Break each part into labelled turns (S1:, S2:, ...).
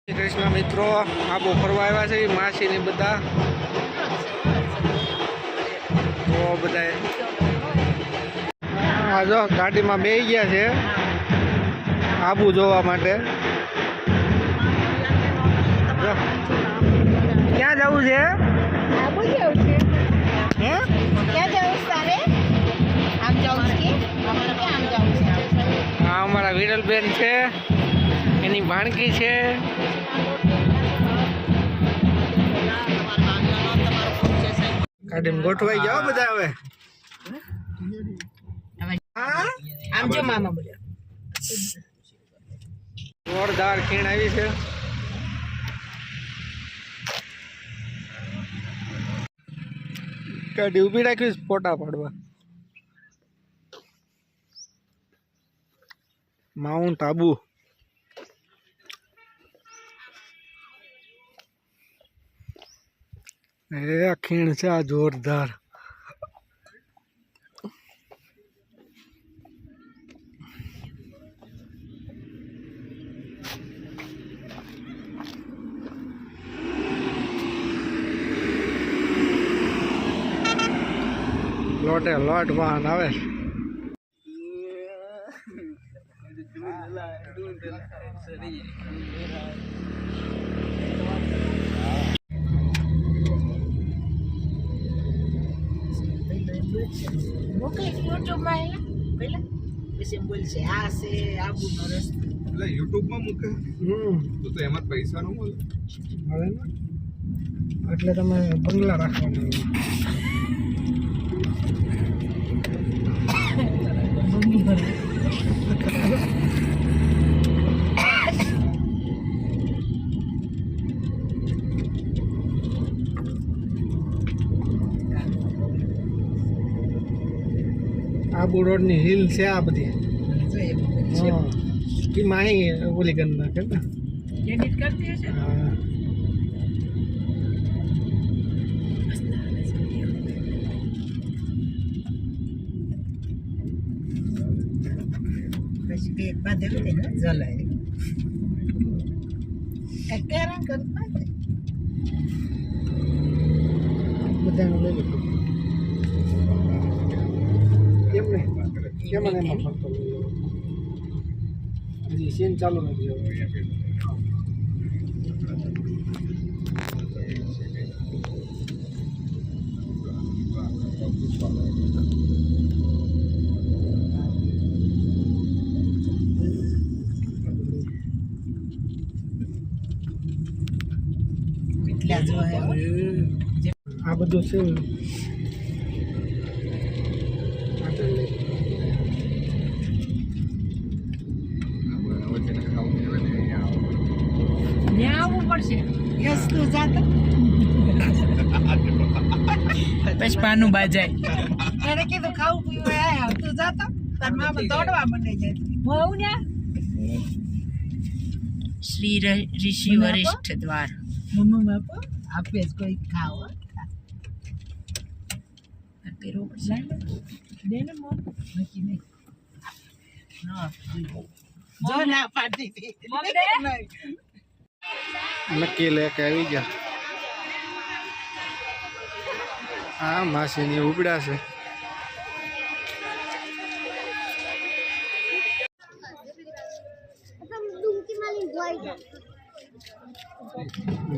S1: શ્રી કૃષ્ણ મિત્રો, આબુ ફરવા આવ્યા છે માસી ને બધા. તો બધા જો ગાડીમાં બેસી ગયા છે આબુ જોવા માટે. ક્યાં જવું છે?
S2: આબુ જવું છે.
S1: હે
S2: ક્યાં જવું તારે? આમ જવું છે? અમારે ક્યાં આમ જવું છે?
S1: આ અમારા વિરલબેન છે, એની ભાણકી છે. ગાડીમાં ગોઠવાઈ જાઓ બધા હવે.
S2: આમ જો મામા બોલ્યો.
S1: જોરદાર ખીણ આવી છે. ગાડી ઊભી રાખી ફોટા પાડવા. માઉન્ટ આબુ. એ ખીણ છે આ જોરદાર. લોટે લોટ વાહન આવે.
S2: મોકલે યુટ્યુબમાં પેલા પછી બોલશે આ છે આબુનો રસ્તો.
S3: એટલે યુટ્યુબમાં મૂકે તો એમાં પૈસા ન મળે.
S1: મળે ને એટલે તમે બંગલા રાખવાના. આબુ રોડ ની હિલ છે આ બધી. કે માહી ઓલી કરી નાખે ને.
S2: એડિટ કરતી હશે.
S1: હા.
S2: પછી બે બાદ એવી ને જલાય કેરા કરતા
S1: બધાને લઈ લીધું. કેમ નહીં કેમ મને એમાં ફરતો હજી સીન ચાલુ નથી.
S2: કેટલા જોયા
S1: આ બધું છે.
S2: ત્યાં આવવું પડશે. યસ તું જાતો
S4: પછી પાનું બાજાય.
S2: એને કીધું ખાવું પીવું આયા તું જાતો તાર મામા દોડવા મંડે જાય. હું ને
S4: શ્રી ઋષિ વરિષ્ઠ દ્વાર.
S2: મમ્મી બાપા આપે જ કોઈ ખાવા
S4: પહેરવો પડશે.
S2: દે ને મમ નક્કી નહીં જો ના પાડતી હતી
S1: નક્કી લેકે આવી ગયા. હા માસીની ઉપડા છે.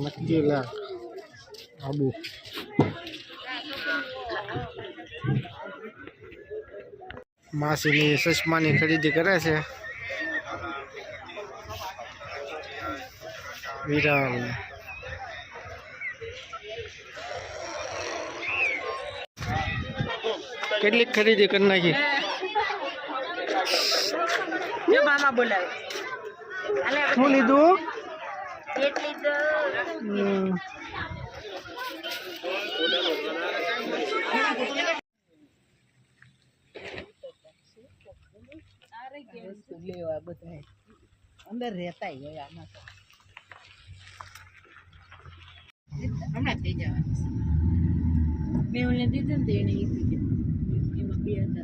S1: નક્કી લે આબુ. માસીની ચશ્માની ખરીદી કરે છે વિરાલ. કેટલીક ખરીદી કરી નાખી.
S2: જો મામા બોલાવે
S1: શું લીધું?
S2: લેવા બધા અંદર રહેતા હોય આમાં તો હમણાં થઈ જવાનું મેં ઓલે દીધું ને તો એને એમાં 2000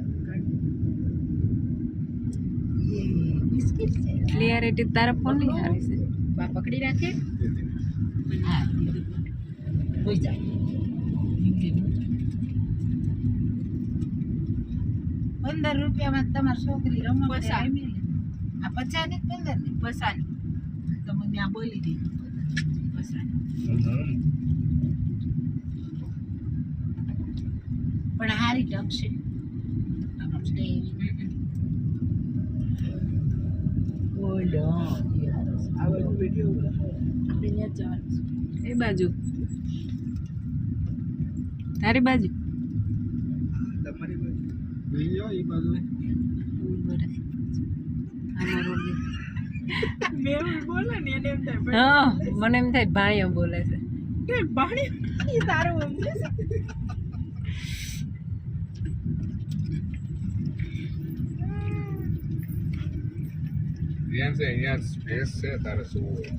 S2: બિસ્કિટ છે.
S4: ક્લિયરિટી તારા ફોન ની હારી છે.
S2: બા પકડી રાખે હા કોઈ જાય 15 રૂપિયામાં તમારી છોકરી રમત આ 50 ને 15 ને બસાની તો મને આ બોલી દીધું બસાની પણ હારી ટકશે
S5: એ બાજુ તારી બાજુ
S1: તમારી બાજુ લઈ જાઓ એ બાજુ
S5: હા મને એમ થાય ભાઈઓ બોલે છે
S3: ધ્યાન છે અહીંયા સ્પેસ છે તારે શું હોય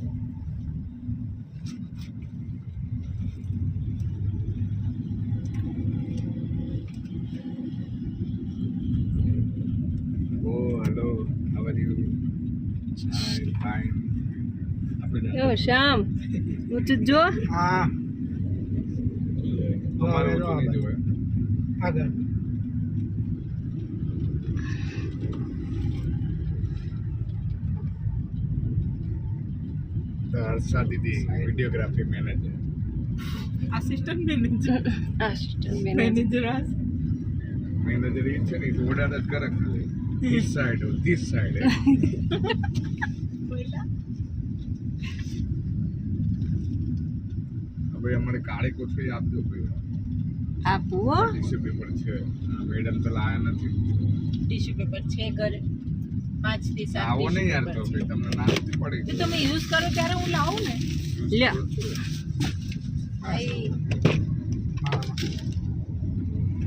S3: Oh, hello. How are you? Hi, fine. આપણે
S5: યો શ્યામ ઊંચું જો
S1: હા
S3: અમારે ઓછું નહીં જોવે
S1: આગળ
S3: તો હર્ષા દીદી videography manager
S5: assistant manager
S3: manager એ છે ને એ ઓર્ડર જ કરે ખાલી this side or this side હવે અમારે કાળી કોથળી આપજો કોઈ
S5: આપવો
S3: ટીશ્યુ પેપર છે મેડમ તો લાયા નથી
S2: ટીશ્યુ પેપર છે ઘરે 5 થી 7
S3: આવો નહીં યાર તો ભાઈ તમને ના નથી પડી
S2: તમે યુઝ કરો ત્યારે હું લાવું ને
S5: લ્યો
S3: હા,
S2: ભાઈ